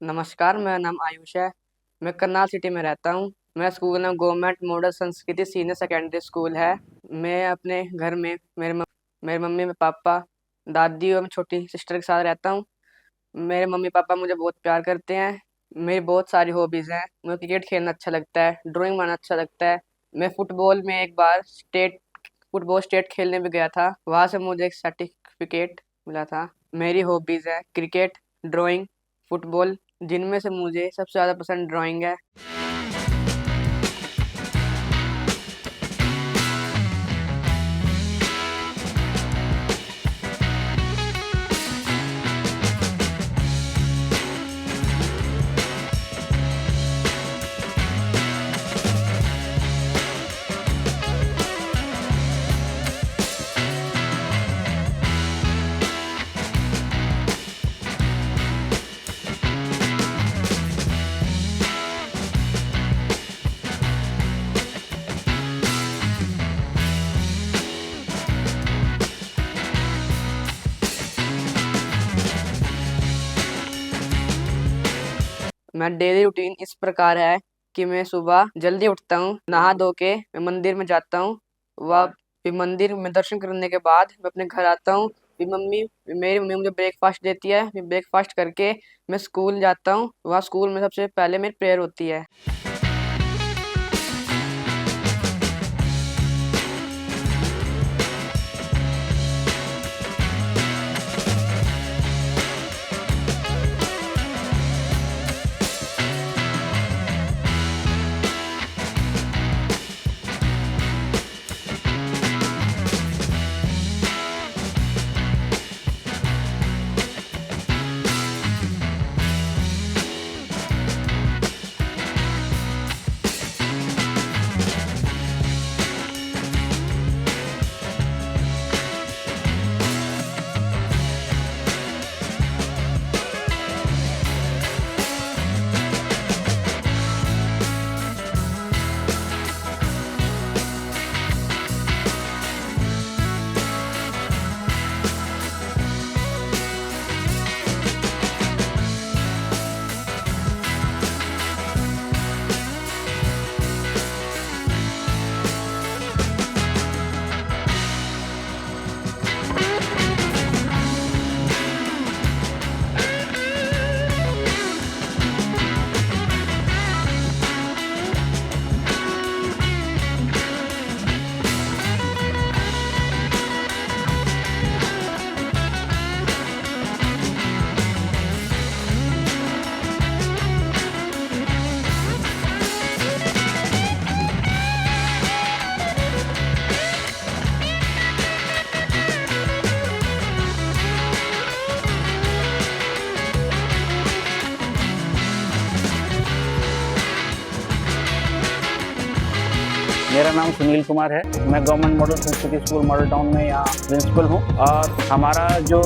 नमस्कार, मेरा नाम आयुष है। मैं करनाल सिटी में रहता हूँ। मेरा स्कूल नाम गवर्नमेंट मॉडल संस्कृति सीनियर सेकेंडरी स्कूल है। मैं अपने घर में मेरे मम्मी, मेरे पापा, दादी और छोटी सिस्टर के साथ रहता हूँ। मेरे मम्मी पापा मुझे बहुत प्यार करते हैं। मेरी बहुत सारी हॉबीज़ हैं। मुझे क्रिकेट खेलना अच्छा लगता है, ड्राइंग बनाना अच्छा लगता है। मैं फुटबॉल में एक बार स्टेट खेलने भी गया था। वहाँ से मुझे एक सर्टिफिकेट मिला था। मेरी हॉबीज़ है क्रिकेट, ड्राइंग, फुटबॉल, जिनमें से मुझे सबसे ज़्यादा पसंद ड्राइंग है। मैं डेली रूटीन इस प्रकार है कि मैं सुबह जल्दी उठता हूँ, नहा धो के मैं मंदिर में जाता हूँ। वह फिर मंदिर में दर्शन करने के बाद मैं अपने घर आता हूँ। फिर मेरी मम्मी मुझे ब्रेकफास्ट देती है। फिर ब्रेकफास्ट करके मैं स्कूल जाता हूँ। वहाँ स्कूल में सबसे पहले मेरी प्रेयर होती है। मेरा नाम सुनील कुमार है। मैं गवर्नमेंट मॉडल संस्कृति स्कूल मॉडल टाउन में यहाँ प्रिंसिपल हूँ। और हमारा जो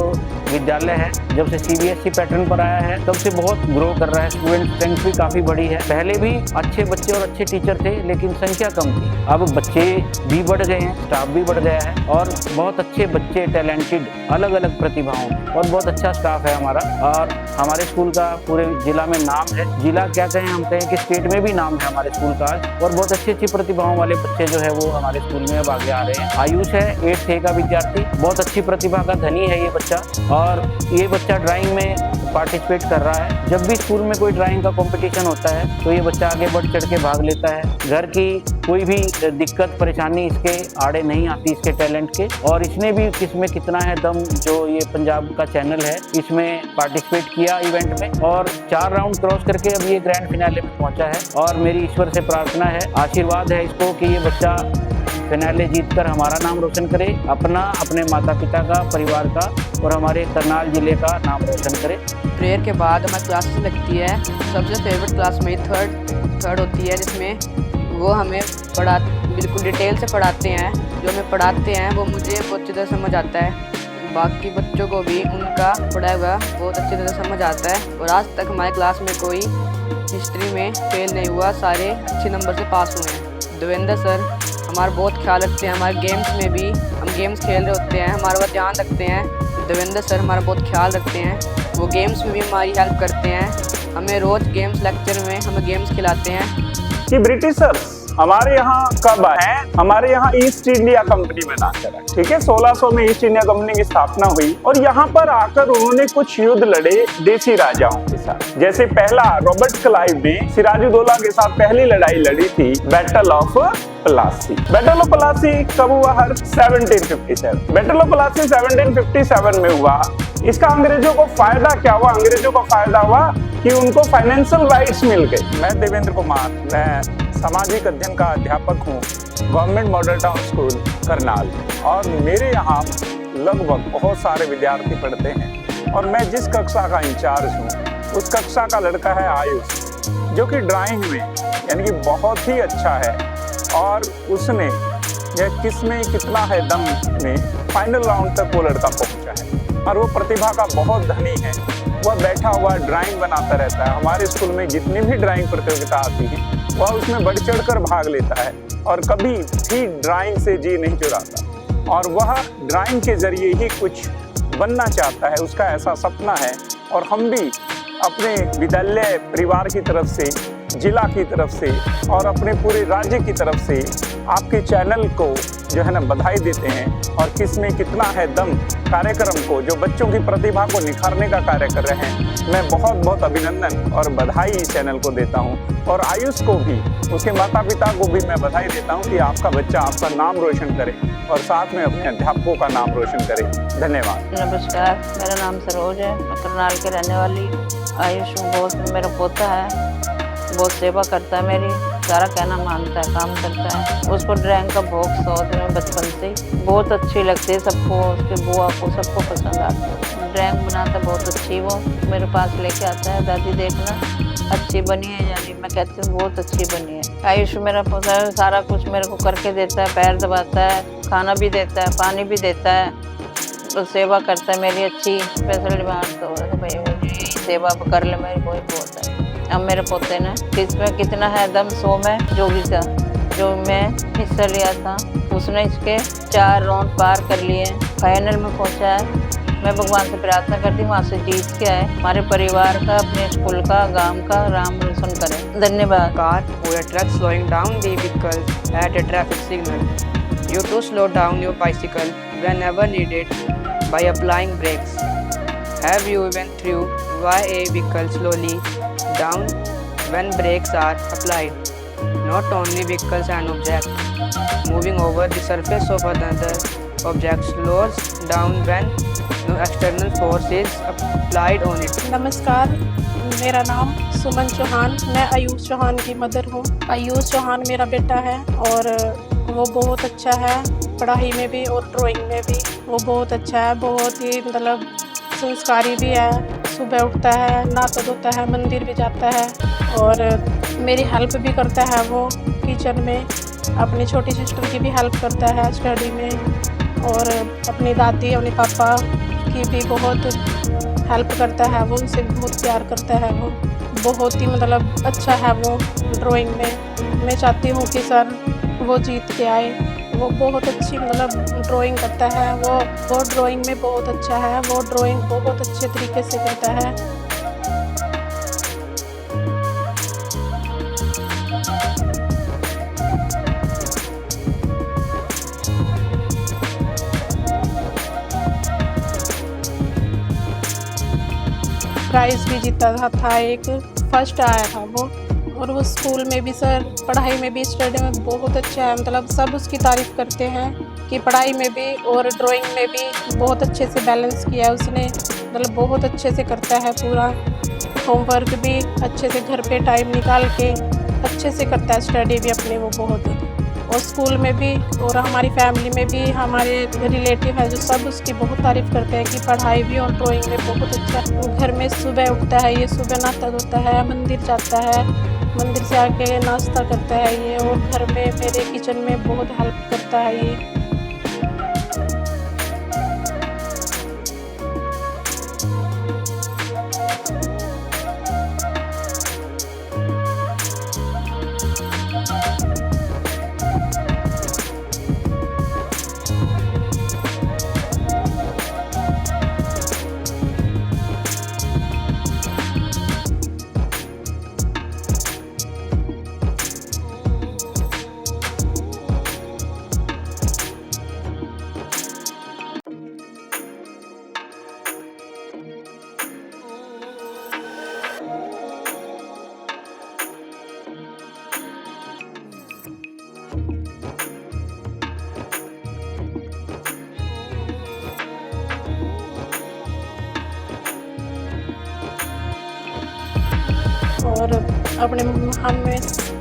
विद्यालय है जब से सीबीएसई पैटर्न पर आया है तब से बहुत ग्रो कर रहा है। स्टूडेंट स्ट्रेंथ भी काफ़ी बढ़ी है। पहले भी अच्छे बच्चे और अच्छे टीचर थे लेकिन संख्या कम थी। अब बच्चे भी बढ़ गए हैं, स्टाफ भी बढ़ गया है और बहुत अच्छे बच्चे टैलेंटेड अलग अलग प्रतिभाओं और बहुत अच्छा स्टाफ है हमारा। और हमारे स्कूल का पूरे जिला में नाम है। जिला क्या कहें, हम कहें कि स्टेट में भी नाम है हमारे स्कूल का। और बहुत अच्छी अच्छी प्रतिभाओं वाले बच्चे जो है वो हमारे स्कूल में अब आगे आ रहे हैं। आयुष है 8th A का विद्यार्थी, बहुत अच्छी प्रतिभा का धनी है ये बच्चा। और ये बच्चा ड्राइंग में पार्टिसिपेट कर रहा है। जब भी स्कूल में कोई ड्राइंग का कंपटीशन होता है तो ये बच्चा आगे बढ़ चढ़ के भाग लेता है। घर की कोई भी दिक्कत परेशानी इसके आड़े नहीं आती इसके टैलेंट के। और इसने भी इसमें कितना है दम, जो ये पंजाब का चैनल है इसमें पार्टिसिपेट किया इवेंट में और 4 राउंड क्रॉस करके अब ये ग्रैंड फिनाले में पहुंचा है। और मेरी ईश्वर से प्रार्थना है, आशीर्वाद है इसको कि ये बच्चा फिनाले जीतकर हमारा नाम रोशन करे, अपना, अपने माता पिता का, परिवार का और हमारे करनाल जिले का नाम रोशन करे। प्रेयर के बाद हमारी क्लासेस लगती है। सबसे फेवरेट क्लास मेरी थर्ड होती है, जिसमें वो हमें बिल्कुल डिटेल से पढ़ाते हैं। जो हमें पढ़ाते हैं वो मुझे बहुत अच्छी तरह समझ आता है। बाकी बच्चों को भी उनका पढ़ाया हुआ बहुत अच्छी तरह समझ आता है। और आज तक हमारे क्लास में कोई हिस्ट्री में फेल नहीं हुआ, सारे अच्छे नंबर से पास हुए हैं। देवेंद्र सर हमारा बहुत ख्याल रखते हैं। हमारे गेम्स में भी, हम गेम्स खेल रहे होते हैं, हमारा बहुत ध्यान रखते हैं। देवेंद्र सर हमारा बहुत ख्याल रखते हैं। वो गेम्स में भी हमारी हेल्प करते हैं। हमें रोज गेम्स लेक्चर में हमें गेम्स खिलाते हैं। कि ब्रिटिशर्स हमारे यहाँ कब आए? हमारे यहाँ ईस्ट इंडिया कंपनी में आकर आए, ठीक है। 1600 में ईस्ट इंडिया कंपनी की स्थापना हुई और यहाँ पर आकर उन्होंने कुछ युद्ध लड़े देसी राजाओं के साथ। जैसे पहला रॉबर्ट क्लाइव ने सिराजुद्दौला के साथ पहली लड़ाई लड़ी थी, battle of Plassey. Battle of Plassey कब हुआ? हर 1757। बैटल ऑफ प्लासी 1757 में हुआ। इसका अंग्रेजों को फायदा क्या हुआ? अंग्रेजों को फायदा हुआ कि उनको फाइनेंशियल राइट्स मिल गए। मैं देवेंद्र कुमार, मैं सामाजिक अध्ययन का अध्यापक हूँ government model town school Karnal, और मेरे यहाँ लगभग बहुत सारे विद्यार्थी पढ़ते हैं और मैं जिस कक्षा का इंचार्ज हूँ उस कक्षा का लड़का है आयुष, जो कि ड्राइंग में यानी कि बहुत ही अच्छा है और उसने यह किसमें कितना है दम में फाइनल राउंड तक वो लड़का पहुंचा है और वो प्रतिभा का बहुत धनी है। वह बैठा हुआ ड्राइंग बनाता रहता है। हमारे स्कूल में जितनी भी ड्राइंग प्रतियोगिता आती है वह उसमें बढ़ चढ़ कर भाग लेता है और कभी भी ड्राइंग से जी नहीं चुराता और वह ड्राइंग के जरिए ही कुछ बनना चाहता है, उसका ऐसा सपना है। और हम भी अपने विद्यालय परिवार की तरफ से, जिला की तरफ से और अपने पूरे राज्य की तरफ से आपके चैनल को जो है ना बधाई देते हैं और किसमें कितना है दम कार्यक्रम को, जो बच्चों की प्रतिभा को निखारने का कार्य कर रहे हैं, मैं बहुत बहुत अभिनंदन और बधाई इस चैनल को देता हूं। और आयुष को भी, उसके माता पिता को भी मैं बधाई देता हूं कि आपका बच्चा आपका नाम रोशन करे और साथ में अपने अध्यापकों का नाम रोशन करे। धन्यवाद। नमस्कार, मेरा नाम सरोज है, मैं करनाल के रहने वाली आयुष हूँ। बहुत मेरा पोता है, बहुत सेवा करता है मेरी, सारा कहना मानता है, काम करता है। उसको ड्राइंग का बहुत शौक है बचपन से, बहुत अच्छी लगती है सबको, उसके बुआ को सबको पसंद आता है। ड्राइंग बनाता बहुत अच्छी, वो मेरे पास लेके आता है, दादी देखना अच्छी बनी है, यानी मैं कहती हूँ बहुत अच्छी बनी है। आयुष मेरा पोता है, सारा कुछ मेरे को करके देता है, पैर दबाता है, खाना भी देता है, पानी भी देता है, तो सेवा करता है मेरी अच्छी। स्पेशल डिमांड तो भाई मुझे सेवा कर ले मेरी, कोई बहुत है। अब मेरे पोते ने इसमें कितना है दम 100 में जोगी का जो मैं हिस्सा लिया था, उसने इसके 4 राउंड पार कर लिए, फाइनल में पहुंचा है। मैं भगवान से प्रार्थना करती हूँ वहाँ से जीत के आए, हमारे परिवार का, अपने स्कूल का, गांव का नाम रोशन करें। धन्यवाद। Car or a truck slowing down the vehicle at a traffic signal. You to slow down your bicycle whenever needed by applying brakes. Have you went through why a vehicle slowly down when brakes are applied? Not only vehicles and objects moving over the surface of another object slows down when no external force is applied on it. नमस्कार, मेरा नाम सुमन चौहान, मैं आयुष चौहान की mother हूँ। आयुष चौहान मेरा बेटा है और वो बहुत अच्छा है पढ़ाई में भी और ड्राइंग में भी। वो बहुत अच्छा है, बहुत ही मतलब संस्कारी भी है। सुबह उठता है, नहाता धोता है, मंदिर भी जाता है और मेरी हेल्प भी करता है वो किचन में। अपनी छोटी सिस्टर की भी हेल्प करता है स्टडी में और अपनी दादी, अपने पापा की भी बहुत हेल्प करता है वो, उनसे बहुत प्यार करता है वो। बहुत ही मतलब अच्छा है वो ड्राइंग में। मैं चाहती हूँ कि सर वो जीत के आए। वो बहुत अच्छी मतलब ड्राइंग करता है, वो ड्राइंग में बहुत अच्छा है, वो ड्राइंग बहुत अच्छे तरीके से करता है। प्राइज़ भी जीता था एक, फर्स्ट आया था वो। और वो स्कूल में भी सर पढ़ाई में भी, स्टडी में बहुत अच्छा है। मतलब सब उसकी तारीफ़ करते हैं कि पढ़ाई में भी और ड्राइंग में भी बहुत अच्छे से बैलेंस किया है उसने। मतलब बहुत अच्छे से करता है पूरा, होमवर्क भी अच्छे से घर पे टाइम निकाल के अच्छे से करता है, स्टडी भी अपने वो बहुत। और स्कूल में भी और हमारी फैमिली में भी, हमारे रिलेटिव है जो सब उसकी बहुत तारीफ़ करते हैं कि पढ़ाई भी और ड्राइंग में बहुत अच्छा है। घर में सुबह उठता है ये, सुबह नहाता धोता है, मंदिर जाता है, मंदिर से आके नाश्ता करता है ये, और घर में मेरे किचन में बहुत हेल्प करता है ये। और अपने हमें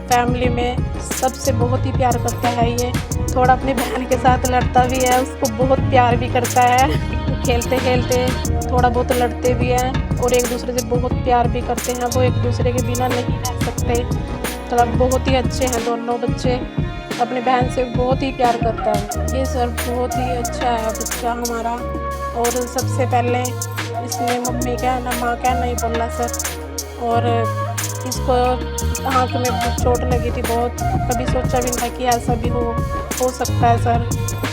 फैमिली में सबसे बहुत ही प्यार करता है ये। थोड़ा अपनी बहन के साथ लड़ता भी है, उसको बहुत प्यार भी करता है। खेलते खेलते थोड़ा बहुत लड़ते भी हैं और एक दूसरे से बहुत प्यार भी करते हैं। वो एक दूसरे के बिना नहीं रह सकते। मतलब बहुत ही अच्छे हैं दोनों बच्चे, अपनी बहन से बहुत ही प्यार करता है ये सर। बहुत ही अच्छा है बच्चा हमारा। और सबसे पहले इसने मम्मी कहना माँ कहना ही बोला सर। और इसको आँख में चोट लगी थी बहुत, कभी सोचा भी नहीं कि ऐसा भी हो सकता है सर।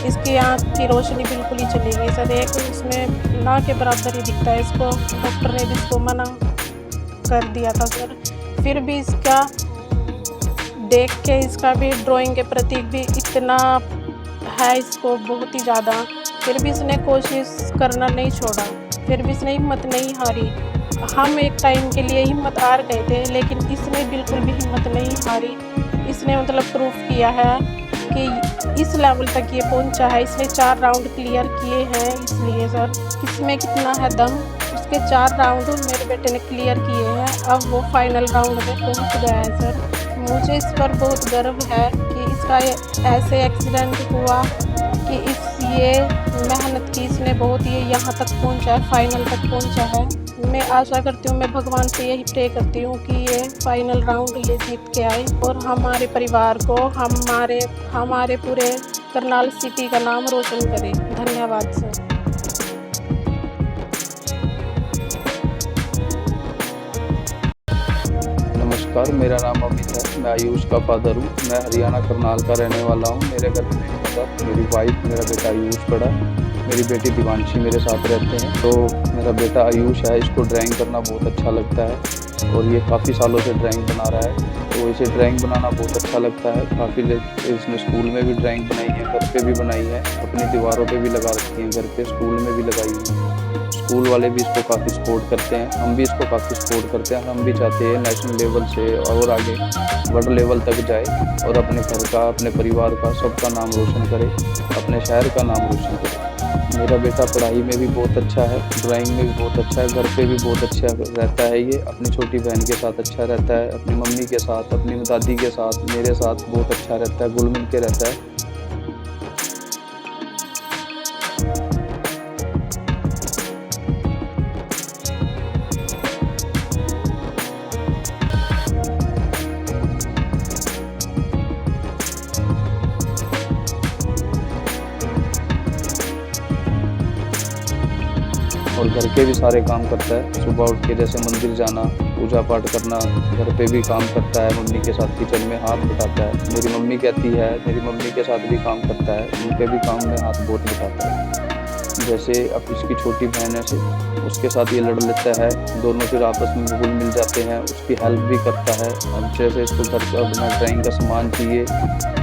इसकी आँख की रोशनी बिल्कुल ही चली गई सर, एक इसमें ना के बराबर ही दिखता है इसको। डॉक्टर ने भी इसको मना कर दिया था सर। फिर भी इसका देख के इसका भी ड्राइंग के प्रति भी इतना है इसको बहुत ही ज़्यादा। फिर भी इसने कोशिश करना नहीं छोड़ा, फिर भी इसने हिम्मत नहीं हारी। हम एक टाइम के लिए हिम्मत हार गए थे, लेकिन इसने बिल्कुल भी हिम्मत नहीं हारी। इसने मतलब प्रूफ किया है कि इस लेवल तक ये पहुंचा है। इसने 4 राउंड क्लियर किए हैं, इसलिए सर इसमें कितना है दम। उसके 4 राउंड मेरे बेटे ने क्लियर किए हैं, अब वो फाइनल राउंड में पहुंच गया है सर। मुझे इस पर बहुत गर्व है कि इसका ऐसे एक्सीडेंट हुआ कि ये मेहनत की इसने बहुत ये यहाँ तक पहुँचा है, फाइनल तक पहुँचा है। मैं आशा करती हूँ, मैं भगवान से यही प्रे करती हूँ कि ये फाइनल राउंड ये जीत के आए और हमारे परिवार को, हमारे पूरे करनाल सिटी का नाम रोशन करे। धन्यवाद सर। नमस्कार, मेरा नाम अमित है। मैं आयुष का फादर हूँ। मैं हरियाणा करनाल का रहने वाला हूँ। मेरे घर में मेरी मदर, मेरी वाइफ, मेरा बेटा आयुष बड़ा, मेरी बेटी दिवांशी मेरे साथ रहते हैं। तो मेरा बेटा आयुष है, इसको ड्राइंग करना बहुत अच्छा लगता है और ये काफ़ी सालों से ड्राइंग बना रहा है। तो इसे ड्राइंग बनाना बहुत अच्छा लगता है। काफ़ी इसने स्कूल में भी ड्राइंग बनाई है, घर पे भी बनाई है, अपनी दीवारों पे भी लगा रखी है, घर पे स्कूल में भी लगाई है। स्कूल वाले भी इसको काफ़ी सपोर्ट करते हैं, हम भी इसको काफ़ी सपोर्ट करते हैं। हम भी चाहते हैं नेशनल लेवल से और आगे वर्ल्ड लेवल तक जाए और अपने घर का, अपने परिवार का, सबका नाम रोशन करे, अपने शहर का नाम रोशन करे। मेरा बेटा पढ़ाई में भी बहुत अच्छा है, ड्राइंग में भी बहुत अच्छा है, घर पे भी बहुत अच्छा रहता है। ये अपनी छोटी बहन के साथ अच्छा रहता है, अपनी मम्मी के साथ, अपनी दादी के साथ, मेरे साथ बहुत अच्छा रहता है, घुल मिल के रहता है। और घर के भी सारे काम करता है। सुबह उठ के जैसे मंदिर जाना, पूजा पाठ करना, घर पे भी काम करता है, मम्मी के साथ किचन में हाथ बटाता है। मेरी मम्मी कहती है, मेरी मम्मी के साथ भी काम करता है, उनके भी काम में हाथ बहुत बटाता है। जैसे अब इसकी छोटी बहन है, उसके साथ ये लड़ लेता है, दोनों फिर आपस में घुल मिल जाते हैं, उसकी हेल्प भी करता है। अब जैसे इसको घर का अपना ड्राइंग का सामान चाहिए,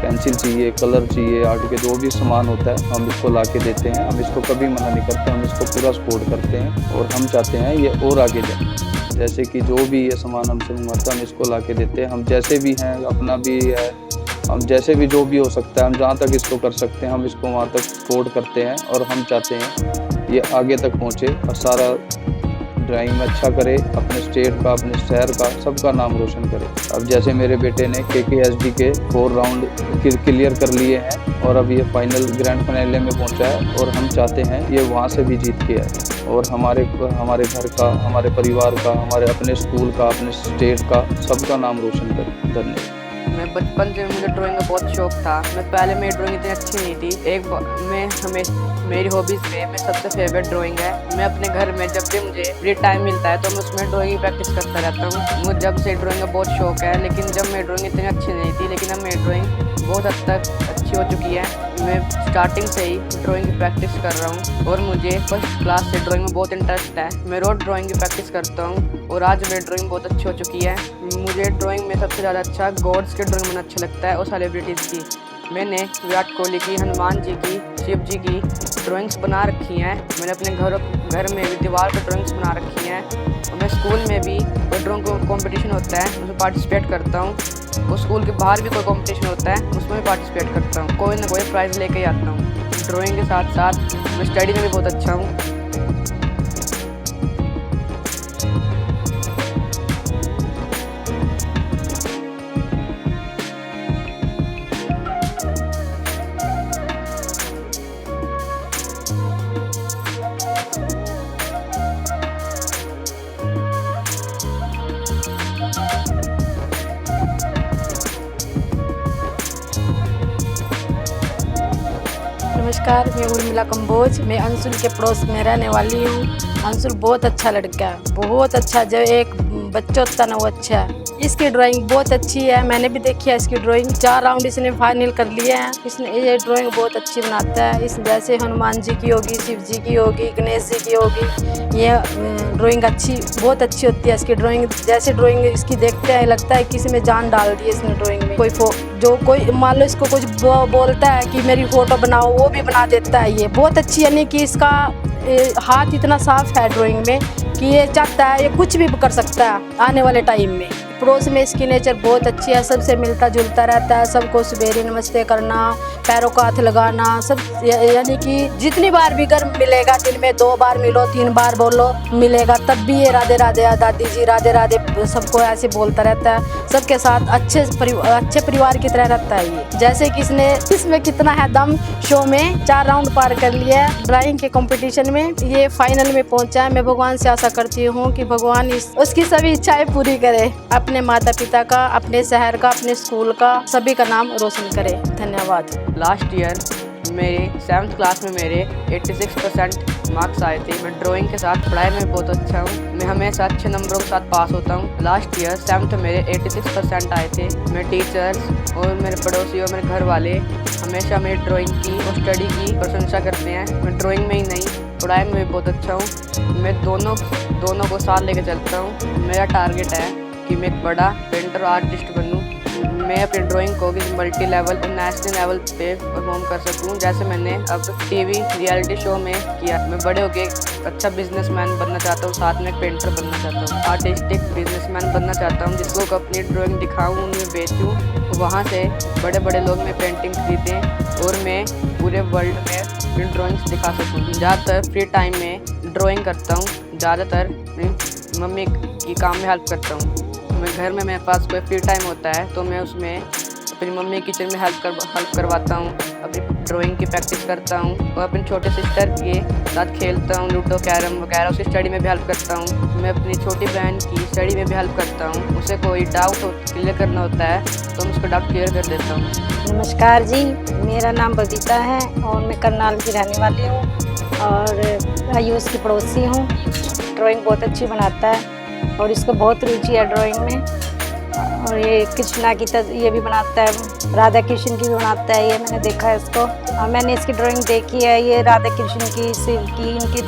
पेंसिल चाहिए, कलर चाहिए, आर्ट के जो भी सामान होता है हम इसको ला के देते हैं। हम इसको कभी मना नहीं करते, हम इसको पूरा सपोर्ट करते हैं और हम चाहते हैं ये और आगे जाए। जैसे कि जो भी ये सामान हमसे मंगवाता है हम इसको ला के देते हैं। हम जैसे भी हैं, अपना भी है, हम जैसे भी जो भी हो सकता है, हम जहाँ तक इसको कर सकते हैं हम इसको वहाँ तक सपोर्ट करते हैं और हम चाहते हैं ये आगे तक पहुँचे और सारा ड्राइंग में अच्छा करे, अपने स्टेट का, अपने शहर का, सबका नाम रोशन करे। अब जैसे मेरे बेटे ने KKSD के 4 राउंड क्लियर कर लिए हैं और अब ये फाइनल ग्रैंड फाइनल में पहुंचा है और हम चाहते हैं ये वहां से भी जीत के आए और हमारे घर का, हमारे परिवार का, हमारे अपने स्कूल का, अपने स्टेट का, सबका नाम रोशन करे। धन्यवाद। मैं बचपन से मुझे ड्राइंग का बहुत शौक था। पहले मेरी ड्राइंग इतनी अच्छी नहीं थी। मेरी हॉबीज़ में मैं सबसे फेवरेट ड्राइंग है। मैं अपने घर में जब भी मुझे फ्री टाइम मिलता है तो मैं उसमें ड्राइंग की प्रैक्टिस करता रहता हूँ। मुझे जब से ड्राइंग का बहुत शौक है, लेकिन जब मेरी ड्राइंग इतनी अच्छी नहीं थी, लेकिन अब मेरी ड्राइंग बहुत हद तक अच्छी हो चुकी है। मैं स्टार्टिंग से ही ड्राइंग की प्रैक्टिस कर रहा हूँ और मुझे फर्स्ट क्लास से ड्राइंग में बहुत इंटरेस्ट है। मैं रोज़ ड्राइंग की प्रैक्टिस करता हूँ और आज मेरी ड्राइंग बहुत अच्छी हो चुकी है। मुझे ड्राइंग में सबसे ज़्यादा अच्छा गॉड्स की ड्राइंग बनाना अच्छा लगता है और सेलिब्रिटीज़ की। मैंने विराट कोहली की, हनुमान जी की, शिव जी की ड्राइंग्स बना रखी हैं। मैंने अपने घर में भी दीवार पर ड्राइंग्स बना रखी हैं और मैं स्कूल में भी कोई ड्राइंग कॉम्पिटिशन होता है उसमें पार्टिसिपेट करता हूँ और स्कूल के बाहर भी कोई कंपटीशन होता है उसमें भी पार्टिसिपेट करता हूँ। कोई ना कोई प्राइज़ लेके ही आता हूँ। ड्राइंग के साथ साथ मैं स्टडी में भी बहुत अच्छा हूँ। नमस्कार, मैं उर्मिला कंबोज। मैं अंशुल के पड़ोस में रहने वाली हूँ। अंशुल बहुत अच्छा लड़का है, बहुत अच्छा। जो एक बच्चा होता ना वो अच्छा है। इसकी ड्राइंग बहुत अच्छी है, मैंने भी देखी है इसकी ड्राइंग। 4 राउंड इसने फाइनल कर लिए हैं। इसने ये ड्राइंग बहुत अच्छी बनाता है। इस जैसे हनुमान जी की होगी, शिव जी की होगी, गणेश जी की होगी। ये ड्राइंग अच्छी, बहुत अच्छी होती है इसकी ड्राइंग। जैसे ड्राइंग इसकी देखते हैं लगता है किसी में जान डाल दी है इसने ड्राइंग में। कोई मान लो इसको कुछ बोलता है कि मेरी फोटो बनाओ, वो भी बना देता है। ये बहुत अच्छी, यानी कि इसका हाथ इतना साफ है ड्राइंग में कि ये चाहता है ये कुछ भी कर सकता है आने वाले टाइम में। पड़ोस में इसकी नेचर बहुत अच्छी है, सबसे मिलता जुलता रहता है। सबको सवेरे नमस्ते करना, पैरों का हाथ लगाना, सब यानी कि जितनी बार भी घर मिलेगा, दिन में 2 बार मिलो, 3 बार बोलो मिलेगा, तब भी ये राधे राधे दादी जी, राधे राधे सबको ऐसे बोलता रहता है। सबके साथ अच्छे परिवार की तरह रहता है ये। जैसे कि इसमें कितना है दम, शो में 4 राउंड पार कर लिया है। ड्राइंग के कंपटीशन में ये फाइनल में पहुंचा है। मैं भगवान से आशा करती हूँ कि भगवान उसकी सभी इच्छाएं पूरी करे, अपने माता पिता का, अपने शहर का, अपने स्कूल का, सभी का नाम रोशन करे। धन्यवाद। लास्ट ईयर मेरे 7th क्लास में मेरे 86% मार्क्स आए थे। मैं ड्राइंग के साथ पढ़ाई में बहुत अच्छा हूँ। मैं हमेशा अच्छे नंबरों के साथ पास होता हूँ। लास्ट ईयर 7th में मेरे 86% आए थे। मेरे टीचर्स और मेरे पड़ोसी और मेरे घर वाले हमेशा मेरी ड्राइंग की और स्टडी की प्रशंसा करते हैं। मैं ड्राइंग में ही नहीं, पढ़ाई में भी बहुत अच्छा हूँ। मैं दोनों को साथ लेकर चलता हूँ। मेरा टारगेट है कि मैं एक बड़ा पेंटर आर्टिस्ट बनूं। मैं अपनी ड्राइंग को किसी मल्टी लेवल और नेशनल लेवल पे परफॉर्म कर सकूं, जैसे मैंने अब टीवी रियलिटी शो में किया। मैं बड़े होकर एक अच्छा बिजनेसमैन बनना चाहता हूं, साथ में एक पेंटर बनना चाहता हूं, आर्टिस्टिक बिजनेसमैन बनना चाहता हूं, जिसको अपनी ड्राइंग दिखाऊं, उन्हें बेचूं, वहाँ से बड़े बड़े लोग मेरी पेंटिंग खरीदें और मैं पूरे वर्ल्ड में अपनी ड्राइंग्स दिखा सकूँ। ज़्यादातर फ्री टाइम में ड्राइंग करता हूँ, ज़्यादातर मम्मी की काम में हेल्प करता हूँ। मैं घर में मेरे पास कोई फ्री टाइम होता है तो मैं उसमें अपनी मम्मी किचन में हेल्प करवाता हूँ, अपनी ड्राइंग की प्रैक्टिस करता हूँ और अपनी छोटे सिस्टर के साथ खेलता हूँ, लूडो कैरम वगैरह। उसकी स्टडी में भी हेल्प करता हूँ। मैं अपनी छोटी बहन की स्टडी में भी हेल्प करता हूँ। उसे कोई डाउट क्लियर करना होता है तो मैं उसका डाउट क्लियर कर देता हूँ। नमस्कार जी, मेरा नाम बबीता है और मैं करनाल की रहने वाली हूँ और आयुष की पड़ोसी हूँ। ड्राइंग बहुत अच्छी बनाता है और इसको बहुत रुचि है ड्राइंग में। और ये कृष्णा की ये भी बनाता है, राधा कृष्ण की भी बनाता है। ये मैंने देखा है इसको और मैंने इसकी ड्राइंग देखी है। ये राधा कृष्ण की, शिव की, इनकी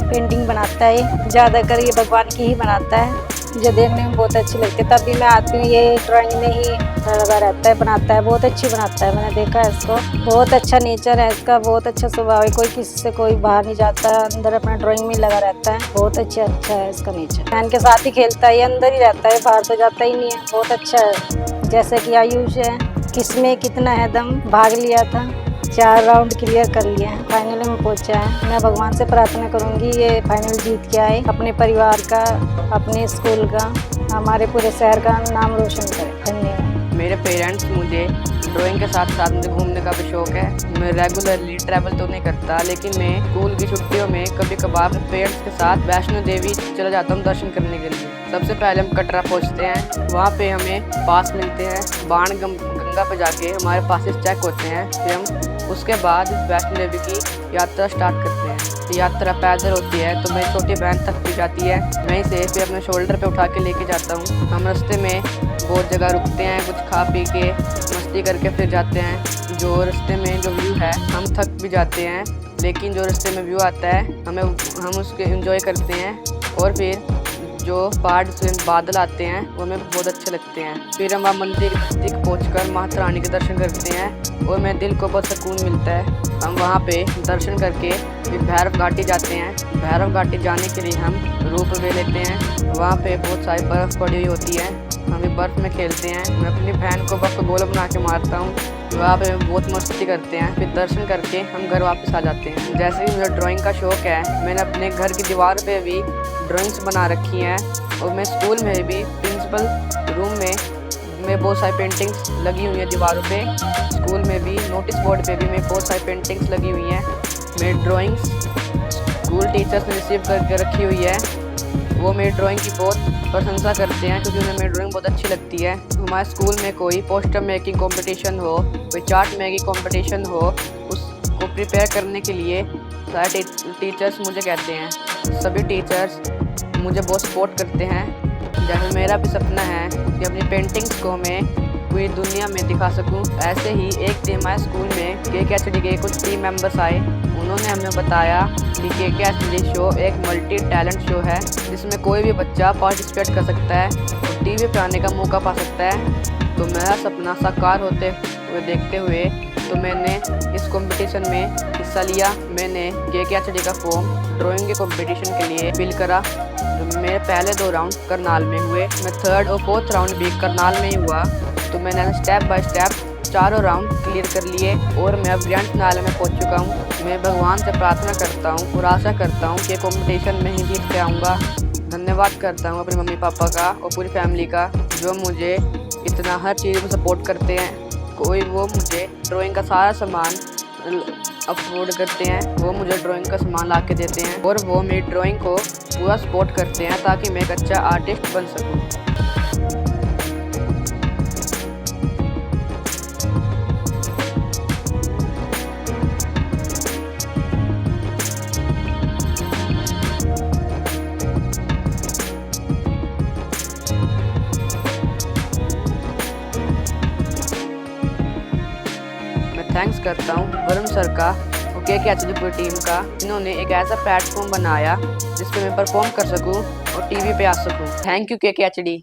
पेंटिंग बनाता है। ज़्यादातर ये भगवान की ही बनाता है, जो देखने में बहुत अच्छी लगती है। तब भी मैं आती हूँ, ये ड्राइंग में ही लगा रहता है, बनाता है, बहुत अच्छी बनाता है। मैंने देखा है इसको, बहुत अच्छा नेचर है इसका, बहुत अच्छा स्वभाव है। कोई किसी से कोई बाहर नहीं जाता, अंदर अपना ड्राइंग में लगा रहता है। बहुत अच्छा है इसका नेचर। बहन के साथ ही खेलता है, ये अंदर ही रहता है, बाहर तो जाता ही नहीं है। बहुत अच्छा है। जैसे कि आयुष है, किसमें कितना है दम, भाग लिया था, 4 राउंड क्लियर कर लिया है, फाइनल में पहुंचा है। मैं भगवान से प्रार्थना करूंगी ये फाइनल जीत के आए, अपने परिवार का, अपने स्कूल का, हमारे पूरे शहर का नाम रोशन करे। धन्यवाद। मेरे पेरेंट्स मुझे ड्राइंग के साथ साथ मुझे घूमने का भी शौक है। मैं रेगुलरली ट्रैवल तो नहीं करता, लेकिन मैं स्कूल की छुट्टियों में कभी कभार पेरेंट्स के साथ वैष्णो देवी चला जाता हूँ दर्शन करने के लिए। सबसे पहले हम कटरा पहुँचते हैं, वहाँ पे हमें पास मिलते हैं। बाण गंगा पे जाके हमारे पासेस चेक होते हैं। फिर हम उसके बाद वैष्णो देवी की यात्रा स्टार्ट करते हैं। यात्रा पैदल होती है तो मेरी छोटी बहन थक भी जाती है। मैं इसे फिर अपने शोल्डर पे उठा के लेके जाता हूँ। हम रास्ते में बहुत जगह रुकते हैं, कुछ खा पी के मस्ती करके फिर जाते हैं। जो रास्ते में जो व्यू है, हम थक भी जाते हैं, लेकिन जो रास्ते में व्यू आता है हम उसके एंजॉय करते हैं। और फिर जो पहाड़ से बादल आते हैं वो हमें बहुत अच्छे लगते हैं। फिर हम वहाँ मंदिर तक पहुँचकर माता रानी के दर्शन करते हैं और मेरे दिल को बहुत सुकून मिलता है। हम वहाँ पे दर्शन करके फिर भैरव घाटी जाते हैं। भैरव घाटी जाने के लिए हम रोप वे लेते हैं। वहाँ पे बहुत सारी बर्फ़ पड़ी हुई होती है, हम बर्फ़ में खेलते हैं। मैं अपनी बहन को बर्फ़ को गोला बना के मारता हूँ। वहाँ पे बहुत मस्ती करते हैं। फिर दर्शन करके हम घर वापस आ जाते हैं। जैसे कि मुझे ड्राइंग का शौक़ है, मैंने अपने घर की दीवार पे भी ड्राइंग्स बना रखी हैं और मैं स्कूल में भी प्रिंसिपल रूम में बहुत सारी पेंटिंग्स लगी हुई हैं दीवारों पे। स्कूल में भी नोटिस बोर्ड पे भी मैं बहुत सारी पेंटिंग्स लगी हुई हैं। मेरी ड्राइंग्स स्कूल टीचर्स ने रिसीव करके रखी हुई है। वो मेरी ड्राइंग की बहुत प्रशंसा करते हैं क्योंकि उन्हें मेरी ड्राइंग बहुत अच्छी लगती है। हमारे स्कूल में कोई पोस्टर मेकिंग कंपटीशन हो, कोई चार्ट मेकिंग कंपटीशन हो, उस को प्रिपेयर करने के लिए सारे टीचर्स मुझे कहते हैं। सभी टीचर्स मुझे बहुत सपोर्ट करते हैं। जैसे मेरा भी सपना है कि अपनी पेंटिंग्स को मैं पूरी दुनिया में दिखा सकूं। ऐसे ही एक दिन हमारे स्कूल में KKHD के कुछ टीम मेंबर्स आए। उन्होंने हमें बताया कि KKHD शो एक मल्टी टैलेंट शो है जिसमें कोई भी बच्चा पार्टिसिपेट कर सकता है और टीवी पे आने का मौका पा सकता है। तो मेरा सपना साकार होते हुए देखते हुए तो मैंने इस कंपटीशन में हिस्सा लिया। मैंने KKHD का फॉर्म ड्राइंग के कंपटीशन के लिए फिल करा। तो मेरे पहले 2 राउंड करनाल में हुए। मैं 3rd और 4th राउंड भी करनाल में ही हुआ। तो मैंने स्टेप बाय स्टेप चारों राउंड क्लियर कर लिए और मैं अब ग्रैंड फिनाले में पहुंच चुका हूं। मैं भगवान से प्रार्थना करता हूं और आशा करता हूं कि कंपटीशन में ही जीत के आऊँगा। धन्यवाद करता हूं अपने मम्मी पापा का और पूरी फैमिली का जो मुझे इतना हर चीज़ में सपोर्ट करते हैं। वो मुझे ड्राइंग का सारा सामान अफोर्ड करते हैं। वो मुझे ड्राइंग का सामान ला के देते हैं और वो मेरी ड्राइंग को पूरा सपोर्ट करते हैं ताकि मैं एक अच्छा आर्टिस्ट बन सकूं। थैंक्स करता हूँ वरुण सर का और KKHD पूरी टीम का। इन्होंने एक ऐसा प्लेटफॉर्म बनाया जिस पे मैं परफॉर्म कर सकूँ और टीवी पे आ सकूँ। Thank you KKHD।